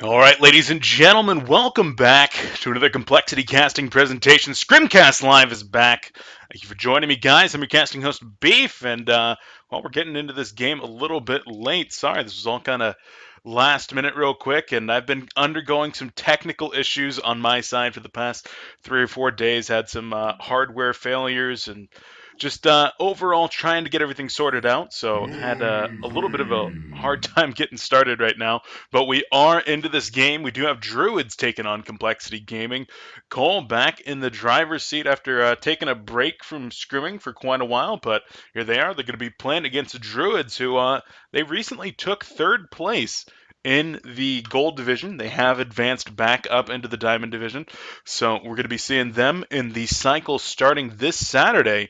All right, ladies and gentlemen, welcome back to another complexity casting presentation. Scrimcast Live is back. Thank you for joining me, guys. I'm your casting host, Beef, and we're getting into this game a little bit late. Sorry, this was all kind of last minute, real quick, and I've been undergoing some technical issues on my side for the past 3 or 4 days. Had some hardware failures and just overall trying to get everything sorted out. So had a little bit of a hard time getting started right now. But we are into this game. We do have Druidz taking on Complexity Gaming. coL back in the driver's seat after taking a break from scrimming for quite a while, but here they are. They're going to be playing against the Druidz, who they recently took third place in the gold division. They have advanced back up into the diamond division. So we're going to be seeing them in the cycle starting this Saturday.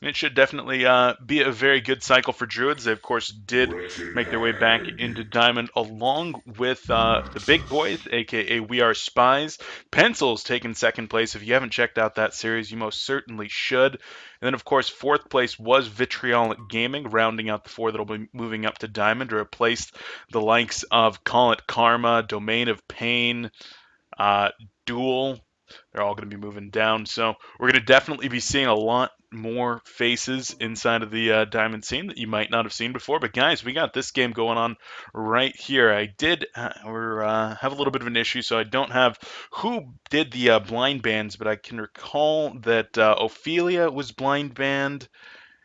It should definitely be a very good cycle for Druidz. They, of course, did make their way back into Diamond along with the big boys, aka We Are Spies. Pencil's taken second place. If you haven't checked out that series, you most certainly should. And then, of course, fourth place was Vitriolic Gaming, rounding out the four that'll be moving up to Diamond to replace the likes of Call It Karma, Domain of Pain, Duel. They're all going to be moving down. So we're going to definitely be seeing a lot more faces inside of the diamond scene that you might not have seen before. But guys, we got this game going on right here. I did have a little bit of an issue, so I don't have who did the blind bands, but I can recall that Ophelia was blind banned.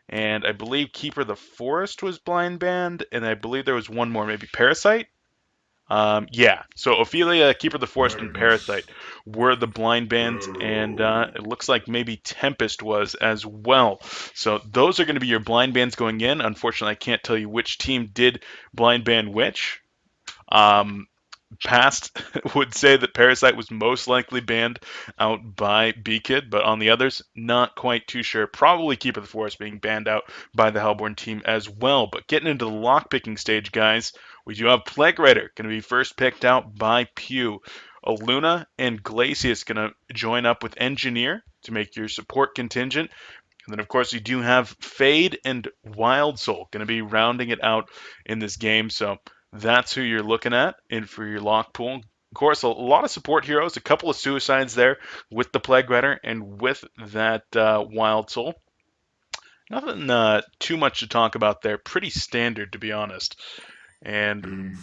And I believe Keeper the Forest was blind banned, and I believe there was one more, maybe Parasite. Yeah, so Ophelia, Keeper the Forest, and Parasite were the blind bands, and it looks like maybe Tempest was as well. So those are going to be your blind bands going in. Unfortunately, I can't tell you which team did blind ban which. Past would say that Parasite was most likely banned out by B-Kid, but on the others, not quite too sure. Probably Keeper the Forest being banned out by the Hellborn team as well. But getting into the lockpicking stage, guys, we do have Plague Rider going to be first picked out by Pew. Aluna and Glacius going to join up with Engineer to make your support contingent. And then, of course, you do have Fade and Wild Soul going to be rounding it out in this game. So that's who you're looking at in for your lock pool. Of course, a lot of support heroes, a couple of suicides there with the Plague Rider and with that Wild Soul. Nothing too much to talk about there. Pretty standard, to be honest. And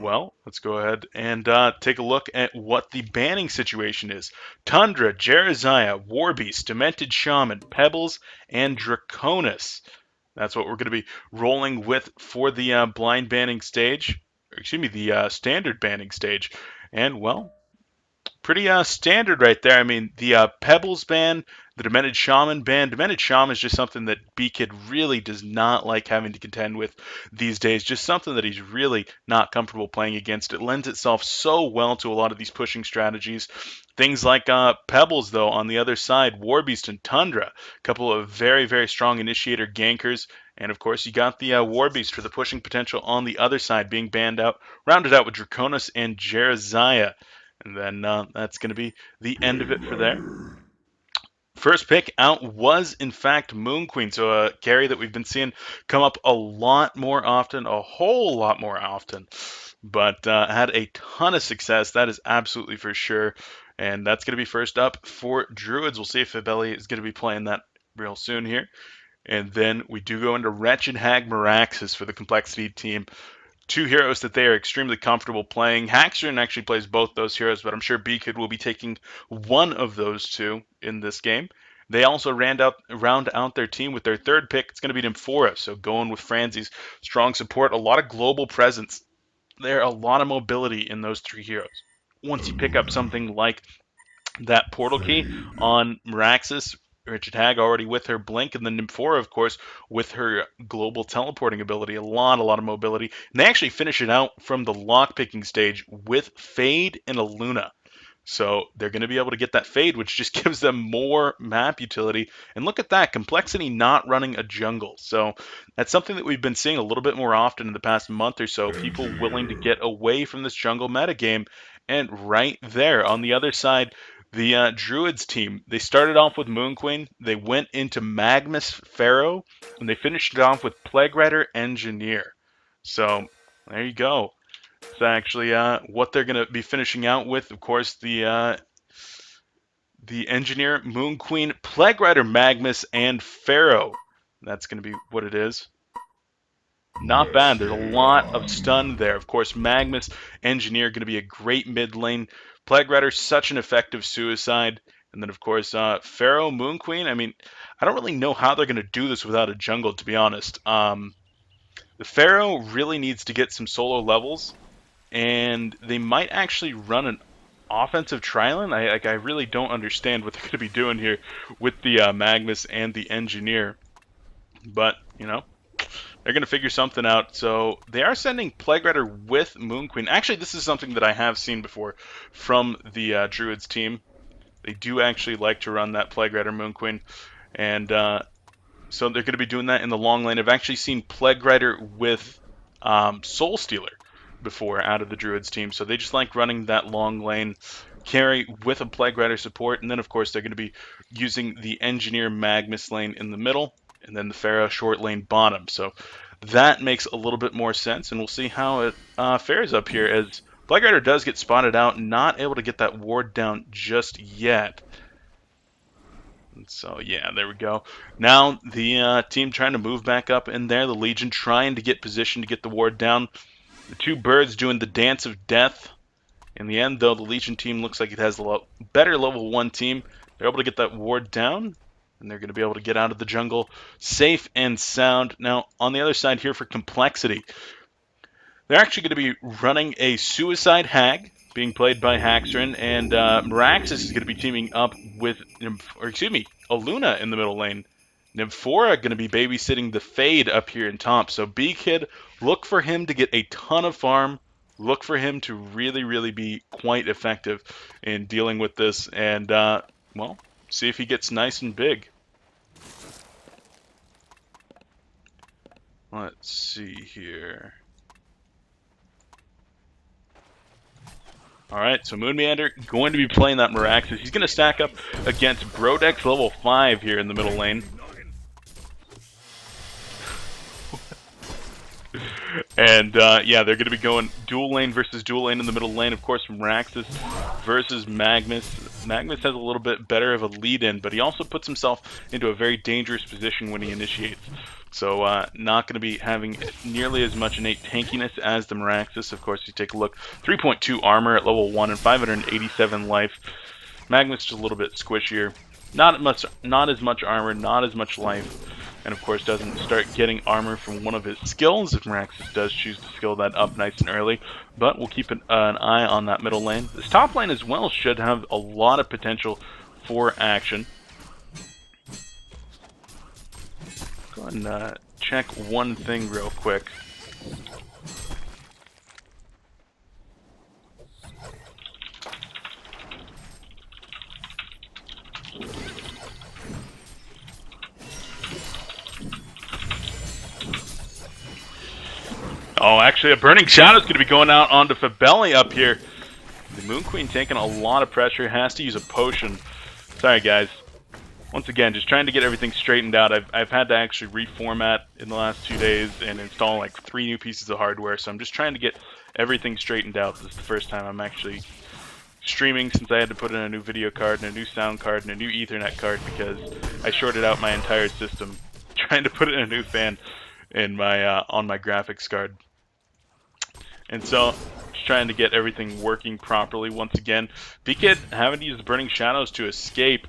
well, let's go ahead and take a look at what the banning situation is. Tundra, Jeraziah, Warbeast, Demented Shaman, Pebbles, and Draconis. That's what we're going to be rolling with for the blind banning stage. Excuse me, the standard banning stage. And, well, pretty standard right there. I mean, the Pebbles ban, the Demented Shaman ban. Demented Shaman is just something that B-Kid really does not like having to contend with these days. Just something that he's really not comfortable playing against. It lends itself so well to a lot of these pushing strategies. Things like Pebbles, though, on the other side, Warbeast and Tundra, a couple of very, very strong initiator gankers. And of course, you got the Warbeast for the pushing potential on the other side, being banned out, rounded out with Draconis and Jeraziah. And then that's going to be the end of it for there. First pick out was, in fact, Moon Queen. So a carry that we've been seeing come up a lot more often, a whole lot more often. But had a ton of success. That is absolutely for sure. And that's going to be first up for Druidz. We'll see if Fabelli is going to be playing that real soon here. And then we do go into Wretched Hag Meraxis for the Complexity team. Two heroes that they are extremely comfortable playing. Haxton actually plays both those heroes, but I'm sure B-Kid will be taking one of those two in this game. They also round out their team with their third pick. It's going to be Nymphora, so going with Franzi's strong support. A lot of global presence. There are a lot of mobility in those three heroes. Once you pick up something like that portal key on Meraxis, Wretched Hag already with her blink, and then Nymphora, of course, with her global teleporting ability. A lot of mobility. And they actually finish it out from the lockpicking stage with Fade and a Luna. So they're going to be able to get that Fade, which just gives them more map utility. And look at that, Complexity not running a jungle. So that's something that we've been seeing a little bit more often in the past month or so. People willing to get away from this jungle metagame. And right there on the other side, the Druidz team, they started off with Moon Queen. They went into Magmus Pharaoh, and they finished it off with Plague Rider Engineer. So there you go. That's actually what they're going to be finishing out with. Of course, the Engineer, Moon Queen, Plague Rider, Magnus, and Pharaoh. That's going to be what it is. Not bad. There's a lot of stun there. Of course, Magnus, Engineer, going to be a great mid lane. Plague Rider, such an effective suicide. And then, of course, Pharaoh, Moon Queen. I mean, I don't really know how they're going to do this without a jungle, to be honest. The Pharaoh really needs to get some solo levels, and they might actually run an offensive Trilon. I really don't understand what they're going to be doing here with the Magnus and the Engineer. But, you know, they're going to figure something out. So they are sending Plague Rider with Moon Queen. Actually, this is something that I have seen before from the Druidz team. They do actually like to run that Plague Rider Moon Queen. And so they're going to be doing that in the long lane. I've actually seen Plague Rider with Soul Stealer before out of the Druidz team. So they just like running that long lane carry with a Plague Rider support. And then, of course, they're going to be using the Engineer Magnus lane in the middle, and then the Pharaoh short lane bottom. So that makes a little bit more sense, and we'll see how it fares up here as Plague Rider does get spotted out, not able to get that ward down just yet. And so, yeah, there we go. Now the team trying to move back up in there. The Legion trying to get position to get the ward down. The two birds doing the dance of death. In the end, though, the Legion team looks like it has a better level 1 team. They're able to get that ward down, and they're going to be able to get out of the jungle safe and sound. Now, on the other side here for Complexity, they're actually going to be running a Suicide Hag, being played by Haxrin, and Meraxis is going to be teaming up with, Aluna in the middle lane. Nymphora going to be babysitting the Fade up here in top. So B-Kid, look for him to get a ton of farm. Look for him to really, really be quite effective in dealing with this. And, well, see if he gets nice and big. Let's see here. Alright, so Moonmeander going to be playing that Meraxis. He's going to stack up against Brodex level 5 here in the middle lane. And, yeah, they're going to be going dual lane versus dual lane in the middle lane. Of course, Meraxis versus Magnus. Magnus has a little bit better of a lead-in, but he also puts himself into a very dangerous position when he initiates. So, not going to be having nearly as much innate tankiness as the Meraxis. Of course, you take a look, 3.2 armor at level 1 and 587 life. Magnus is a little bit squishier. Not as much armor, not as much life. And of course doesn't start getting armor from one of his skills if Meraxis does choose to skill that up nice and early. But we'll keep an eye on that middle lane. This top lane as well should have a lot of potential for action. Go ahead and check one thing real quick. Oh, actually, a Burning Shadow is going to be going out onto Fabelli up here. The Moon Queen taking a lot of pressure, has to use a potion. Sorry, guys. Once again, just trying to get everything straightened out. I've had to actually reformat in the last 2 days and install like 3 new pieces of hardware, so I'm just trying to get everything straightened out. This is the first time I'm actually streaming since I had to put in a new video card and a new sound card and a new Ethernet card because I shorted out my entire system trying to put in a new fan in my on my graphics card. And so, just trying to get everything working properly once again. B-Kid having to use the Burning Shadows to escape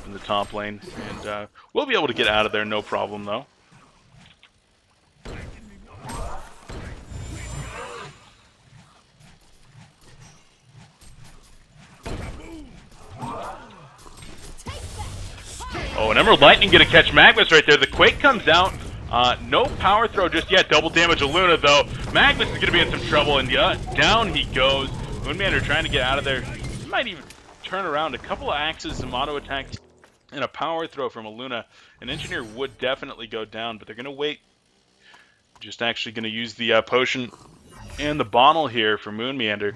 in the top lane. And we'll be able to get out of there, no problem though. Oh, an Emerald Lightning gonna catch Magnus right there. The Quake comes out. No power throw just yet. Double damage of Luna, though. Magnus is going to be in some trouble, and down he goes. Moonmeander trying to get out of there. He might even turn around. A couple of axes, some auto attacks, and a power throw from a Luna. An Engineer would definitely go down, but they're going to wait. Just actually going to use the potion and the bottle here for Moonmeander.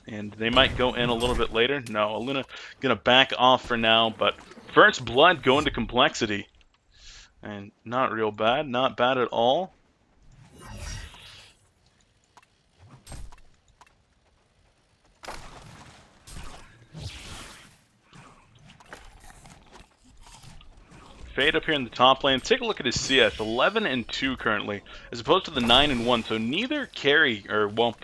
And they might go in a little bit later. No, Luna going to back off for now, but first blood going to Complexity. And not real bad, not bad at all. Fade up here in the top lane. Take a look at his CS, 11 and 2 currently, as opposed to the 9 and 1. So neither carry, or well,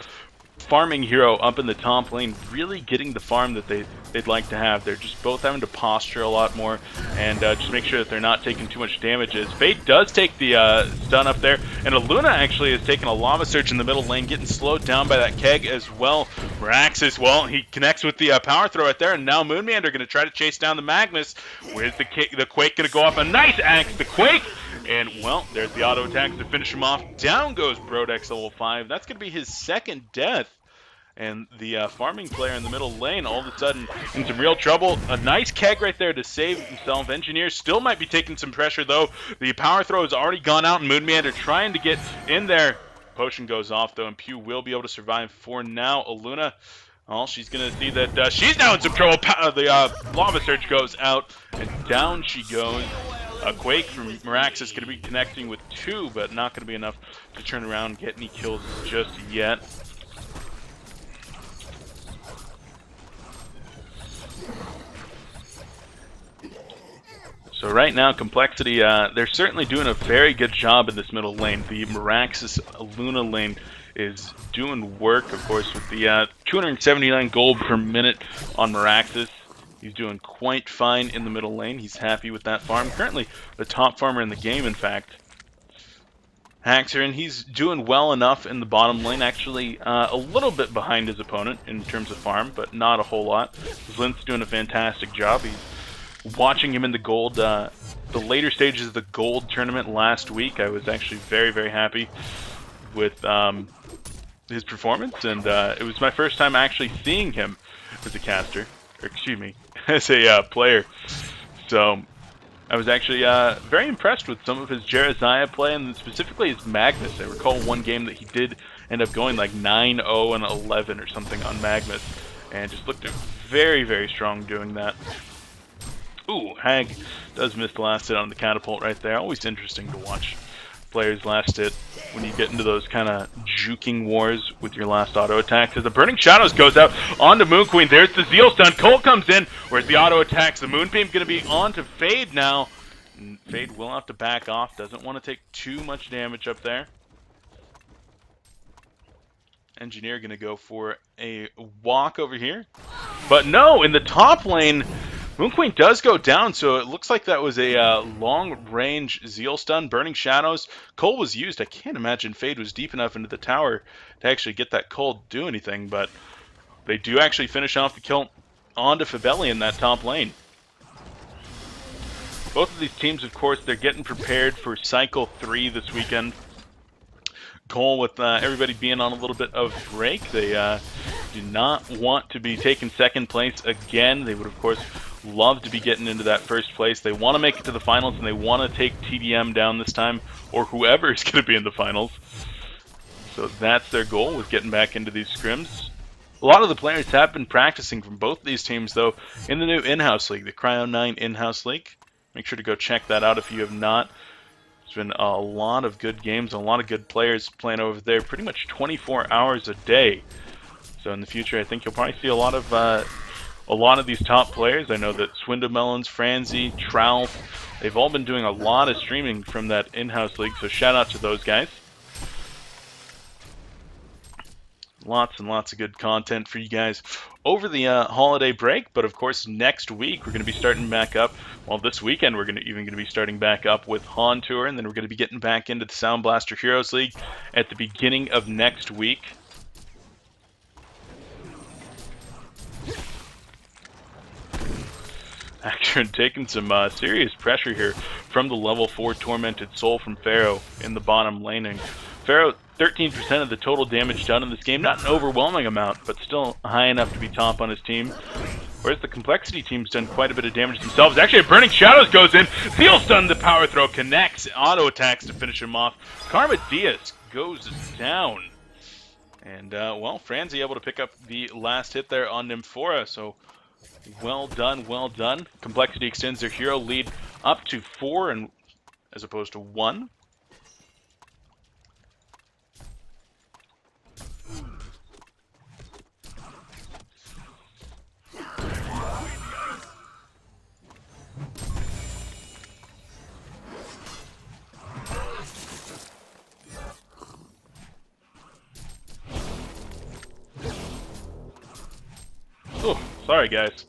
farming hero up in the top lane really getting the farm that they'd like to have. They're just both having to posture a lot more and just make sure that they're not taking too much damage. As Fade does take the stun up there, and Luna actually has taken a lava surge in the middle lane, getting slowed down by that keg as well. Meraxes, well, he connects with the power throw right there, and now Moonman are going to try to chase down the Magnus. Where's the Quake going to go off? A nice axe, the Quake! And, well, there's the auto attack to finish him off. Down goes DrDz level 5. That's going to be his second death. And the farming player in the middle lane all of a sudden in some real trouble. A nice keg right there to save himself. Engineer still might be taking some pressure, though. The power throw has already gone out, and Moonman are trying to get in there. Potion goes off, though, and Pew will be able to survive for now. Aluna, well, she's going to see that she's now in some trouble. The lava surge goes out, and down she goes. A Quake from Meraxes is going to be connecting with 2, but not going to be enough to turn around and get any kills just yet. So right now, Complexity, they're certainly doing a very good job in this middle lane. The Meraxes Luna lane is doing work, of course, with the 279 gold per minute on Meraxes. He's doing quite fine in the middle lane. He's happy with that farm. Currently, the top farmer in the game, in fact. Haxer, and he's doing well enough in the bottom lane. Actually, a little bit behind his opponent in terms of farm, but not a whole lot. Zlint's doing a fantastic job. He's watching him in the gold, the later stages of the gold tournament last week. I was actually very, very happy with his performance, and it was my first time actually seeing him as a caster. Or, excuse me, as a player. So I was actually very impressed with some of his DrDz play, and specifically his Magnus. I recall one game that he did end up going like 9-0 and 11 or something on Magnus, and just looked very, very strong doing that. Ooh, Hag does miss the last hit on the catapult right there. Always interesting to watch players last hit when you get into those kind of juking wars with your last auto attack. As the Burning Shadows goes out onto Moon Queen. There's the Zeal stun. coL comes in. Where's the auto attacks? The Moonbeam going to be on to Fade now. And Fade will have to back off. Doesn't want to take too much damage up there. Engineer going to go for a walk over here. But no, in the top lane, Moon Queen does go down, so it looks like that was a long-range Zeal stun. Burning Shadows. coL was used. I can't imagine Fade was deep enough into the tower to actually get that coL to do anything, but they do actually finish off the kill onto Fabelli in that top lane. Both of these teams, of course, they're getting prepared for Cycle 3 this weekend. coL, with everybody being on a little bit of break, they do not want to be taking second place again. They would, of course, love to be getting into that first place. They want to make it to the finals, and they want to take TDM down this time, or whoever is going to be in the finals. So that's their goal, with getting back into these scrims. A lot of the players have been practicing from both these teams, though, in the new in-house league, the Cryo 9 in-house league. Make sure to go check that out if you have not. There's been a lot of good games, a lot of good players playing over there, pretty much 24 hours a day. So in the future, I think you'll probably see a lot of these top players. I know that Swindlemelons, Franzi, Trowel, they've all been doing a lot of streaming from that in-house league, so shout out to those guys. Lots and lots of good content for you guys over the holiday break, but of course next week we're going to be starting back up. Well, this weekend we're going to be starting back up with HoN Tour, and then we're going to be getting back into the Sound Blaster Heroes League at the beginning of next week. Actually taking some serious pressure here from the level 4 Tormented Soul from Pharaoh in the bottom laning. Pharaoh, 13% of the total damage done in this game. Not an overwhelming amount, but still high enough to be top on his team. Whereas the Complexity team's done quite a bit of damage themselves. Actually, a Burning Shadows goes in. Zeal stun, the power throw connects. Auto attacks to finish him off. Karma Diaz goes down. And, well, Franzi able to pick up the last hit there on Nymphora, so well done, well done. Complexity extends their hero lead up to 4 and as opposed to 1. Oh, sorry guys.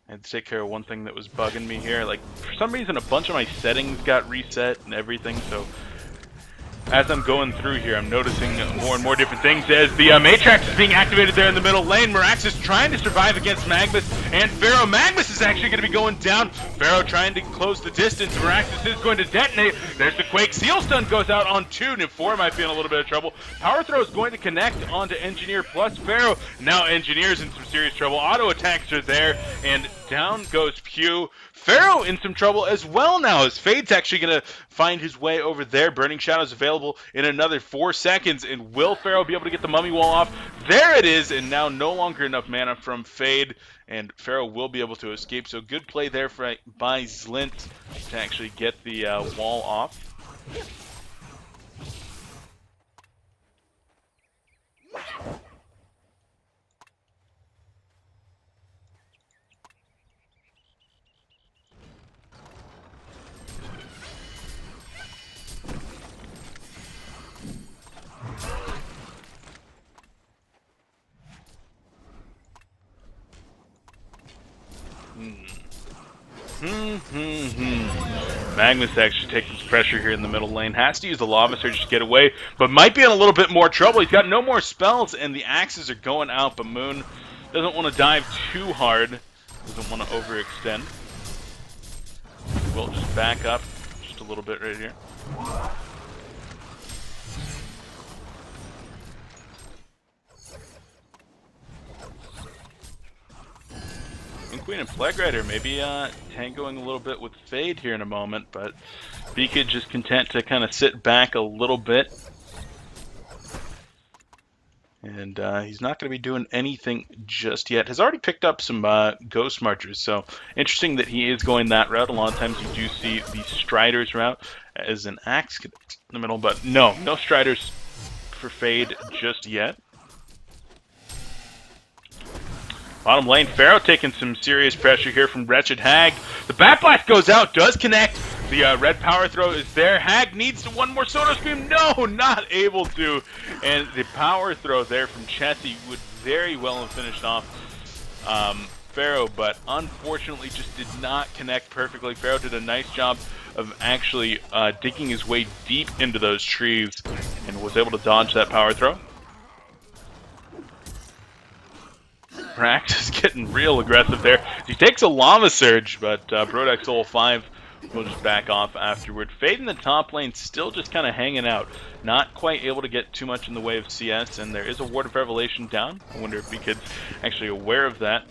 I had to take care of one thing that was bugging me here. Like, for some reason, a bunch of my settings got reset and everything, so as I'm going through here, I'm noticing more and more different things as the Matrax is being activated there in the middle lane. Mirax is trying to survive against Magnus and Pharaoh. Magnus is actually going to be going down. Pharaoh trying to close the distance. Mirax is going to detonate. There's the Quake. Seal Stun goes out on 2. N4 might be in a little bit of trouble. Power Throw is going to connect onto Engineer plus Pharaoh. Now Engineer's in some serious trouble. Auto attacks are there, and down goes Pew. Pharaoh in some trouble as well now, as Fade's actually going to find his way over there. Burning Shadow's available in another 4 seconds, and will Pharaoh be able to get the mummy wall off? There it is, and now no longer enough mana from Fade, and Pharaoh will be able to escape. So good play there by Zlint to actually get the wall off. Magnus actually taking some pressure here in the middle lane. Has to use the Lava Surge to get away, but might be in a little bit more trouble. He's got no more spells, and the axes are going out, but Moon doesn't want to dive too hard. Doesn't want to overextend. We'll just back up just a little bit right here. Queen and Plague Rider maybe tangoing a little bit with Fade here in a moment, but Beakid just content to kind of sit back a little bit. And he's not going to be doing anything just yet. Has already picked up some Ghost Marchers, so interesting that he is going that route. A lot of times you do see the Striders route as an axe in the middle, but no Striders for Fade just yet. Bottom lane, Pharaoh taking some serious pressure here from Wretched Hag. The Bat Blast goes out, does connect. The red power throw is there. Hag needs one more Soda Scream. No, not able to. And the power throw there from Chessie would very well have finished off Pharaoh, but unfortunately just did not connect perfectly. Pharaoh did a nice job of actually digging his way deep into those trees and was able to dodge that power throw. Prax is getting real aggressive there. He takes a Lava Surge, but Brodex Soul 5 will just back off afterward. Fade in the top lane still just kind of hanging out. Not quite able to get too much in the way of CS, and there is a Ward of Revelation down. I wonder if Beakid's actually aware of that.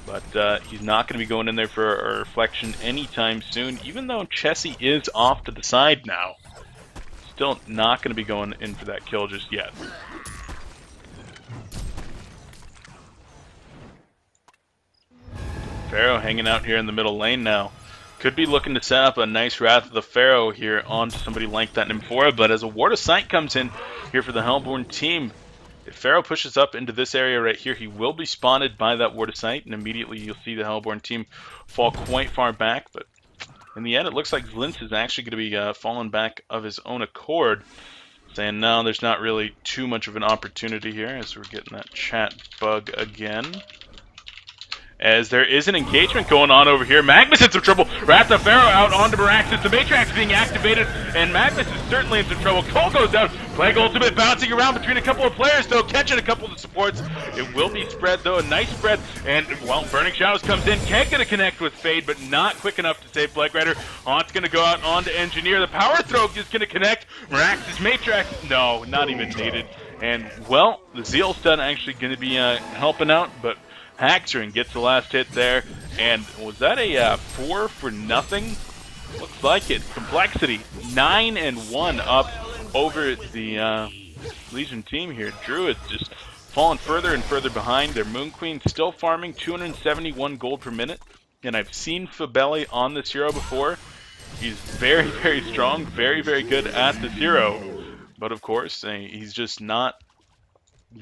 But he's not going to be going in there for a reflection anytime soon, even though Chessie is off to the side now. Still not going to be going in for that kill just yet. Pharaoh hanging out here in the middle lane now. Could be looking to set up a nice Wrath of the Pharaoh here onto somebody like that Nymphora, but as a Ward of Sight comes in here for the Hellborn team, if Pharaoh pushes up into this area right here, he will be spotted by that Ward of Sight, and immediately you'll see the Hellborn team fall quite far back, but in the end it looks like Zlint is actually going to be falling back of his own accord, saying no, there's not really too much of an opportunity here, as we're getting that chat bug again. As there is an engagement going on over here. Magnus in some trouble. Wrath of Pharaoh out onto Miraxis. The Matrax being activated, and Magnus is certainly in some trouble. coL goes down. Plague Ultimate bouncing around between a couple of players, though, catching a couple of the supports. It will be spread, though, a nice spread. And, well, Burning Shadows comes in. Can't get a connect with Fade, but not quick enough to save Plague Rider. HoN's going to go out onto Engineer. The Power Throw is going to connect. Miraxis Matrax, no, not even needed. And, well, the Zeal Stun actually going to be helping out, but Haxrin gets the last hit there, and was that a 4 for nothing? Looks like it. Complexity 9-1 up over the Legion team here. Druidz just falling further and further behind. Their Moon Queen still farming 271 gold per minute, and I've seen Fabelli on this hero before. He's very, very strong, very, very good at this hero, but of course he's just not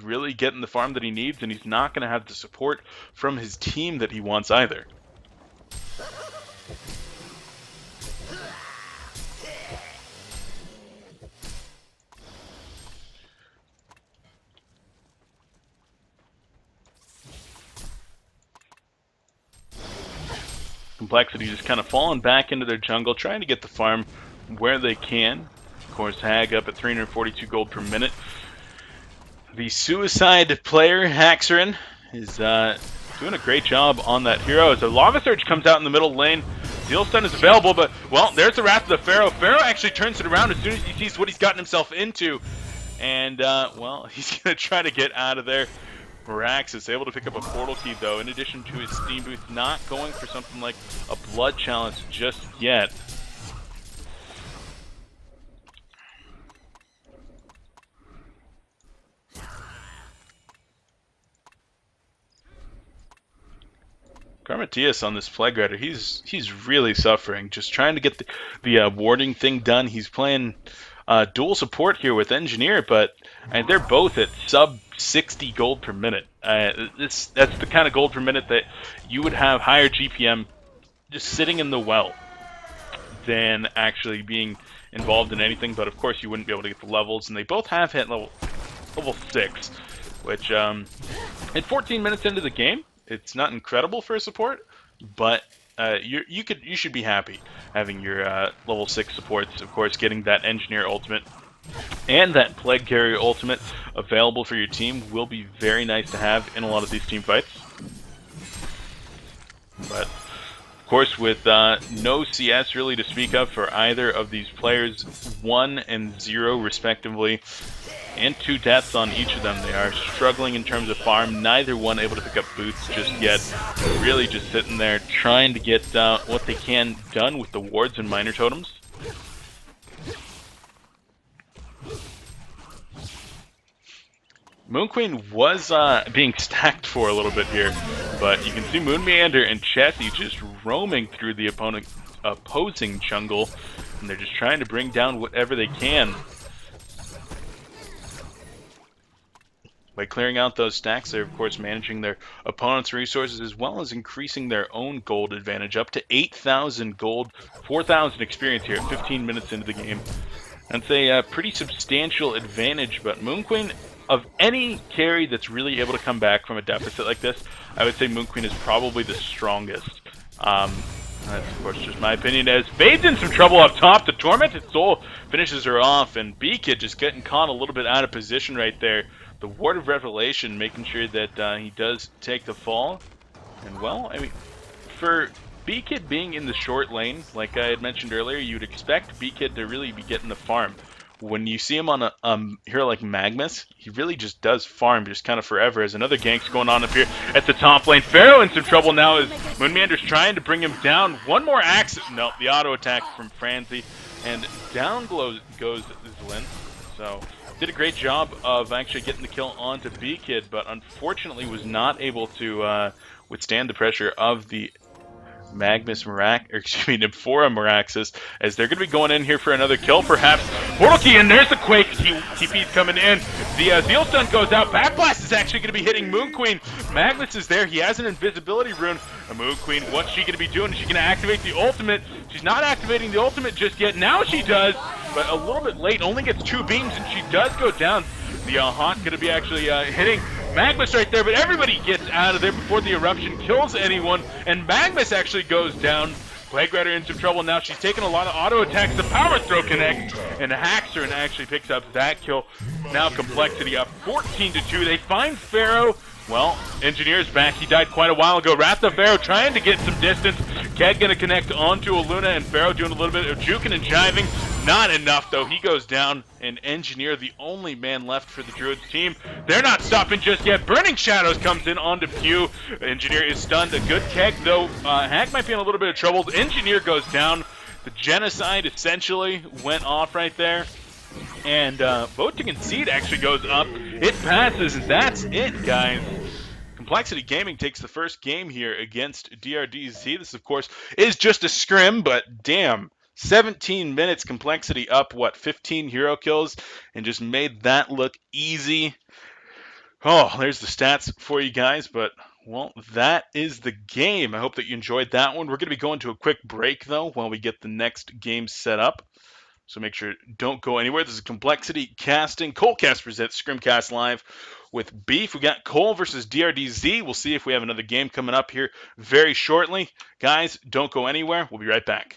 really getting the farm that he needs, and he's not going to have the support from his team that he wants either. Complexity just kind of falling back into their jungle, trying to get the farm where they can. Of course, Hag up at 342 gold per minute. The Suicide player, Haxerin, is doing a great job on that hero. As a Lava Surge comes out in the middle lane, Zeal Stun is available, but, well, there's the Wrath of the Pharaoh. Pharaoh actually turns it around as soon as he sees what he's gotten himself into. And, well, he's going to try to get out of there. Meraxis able to pick up a portal key, though, in addition to his Steam Booth, not going for something like a Blood Challenge just yet. Garmatius on this Plague Rider, he's really suffering, just trying to get the warding thing done. He's playing dual support here with Engineer, but they're both at sub 60 gold per minute. That's the kind of gold per minute that you would have higher GPM just sitting in the well than actually being involved in anything. But of course, you wouldn't be able to get the levels, and they both have hit level 6, which at 14 minutes into the game, it's not incredible for a support, but you should be happy having your level 6 supports. Of course, getting that Engineer ultimate and that Plague Carrier ultimate available for your team will be very nice to have in a lot of these team fights. But of course, with no CS really to speak of for either of these players, 1 and 0 respectively, and 2 deaths on each of them. They are struggling in terms of farm. Neither one able to pick up boots just yet. Really just sitting there trying to get what they can done with the wards and minor totems. Moon Queen was being stacked for a little bit here, but you can see Moon Meander and Chessie just roaming through the opposing jungle, and they're just trying to bring down whatever they can. By clearing out those stacks, they're of course managing their opponent's resources as well as increasing their own gold advantage up to 8,000 gold, 4,000 experience here at 15 minutes into the game. That's a pretty substantial advantage, but Moon Queen, of any carry that's really able to come back from a deficit like this, I would say Moon Queen is probably the strongest. That's of course just my opinion, as Fade's in some trouble up top. The Tormented Soul finishes her off, and B-Kid just getting caught a little bit out of position right there. The Ward of Revelation making sure that he does take the fall. And well, I mean, for B-Kid being in the short lane, like I had mentioned earlier, you'd expect B-Kid to really be getting the farm. When you see him on a hero like Magmus, he really just does farm just kind of forever. As another gank's going on up here at the top lane. Pharaoh in some trouble now as Moonmeander's trying to bring him down. One more axe. No, the auto attack from Franzi. And down goes Zlin. So did a great job of actually getting the kill onto B-Kid, but unfortunately was not able to withstand the pressure of the Nymphora Meraxis, as they're going to be going in here for another kill, perhaps. Portal key, and there's the Quake. TP's coming in. The Zeal Stun goes out. Backblast is actually going to be hitting Moon Queen. Magnus is there. He has an invisibility rune. Moon Queen, what's she going to be doing? Is she going to activate the ultimate? She's not activating the ultimate just yet. Now she does, but a little bit late. Only gets 2 beams, and she does go down. The HoN going to be actually hitting Magmus right there, but everybody gets out of there before the eruption kills anyone, and Magmus actually goes down. Plague Rider in some trouble now. She's taking a lot of auto attacks. The power throw connects, and Haxerin actually picks up that kill. Now Complexity up 14-2. They find Pharaoh. Well, Engineer's back. He died quite a while ago. Wrath of Pharaoh trying to get some distance. Ked gonna connect onto a Luna, and Pharaoh doing a little bit of juking and jiving. Not enough, though. He goes down, and Engineer, the only man left for the Druidz team. They're not stopping just yet. Burning Shadows comes in onto Pew. Engineer is stunned. A good Keg, though. Hack might be in a little bit of trouble. Engineer goes down. The Genocide essentially went off right there. And Vote to Concede actually goes up. It passes, and that's it, guys. Complexity Gaming takes the first game here against DrDz. This, of course, is just a scrim, but damn. 17 minutes, Complexity up, 15 hero kills, and just made that look easy. Oh, there's the stats for you guys, but, well, that is the game. I hope that you enjoyed that one. We're going to be going to a quick break, though, while we get the next game set up. So make sure don't go anywhere. This is Complexity Casting. coLcast presents Scrimcast Live with Beef. We got coL versus DrDz. We'll see if we have another game coming up here very shortly. Guys, don't go anywhere. We'll be right back.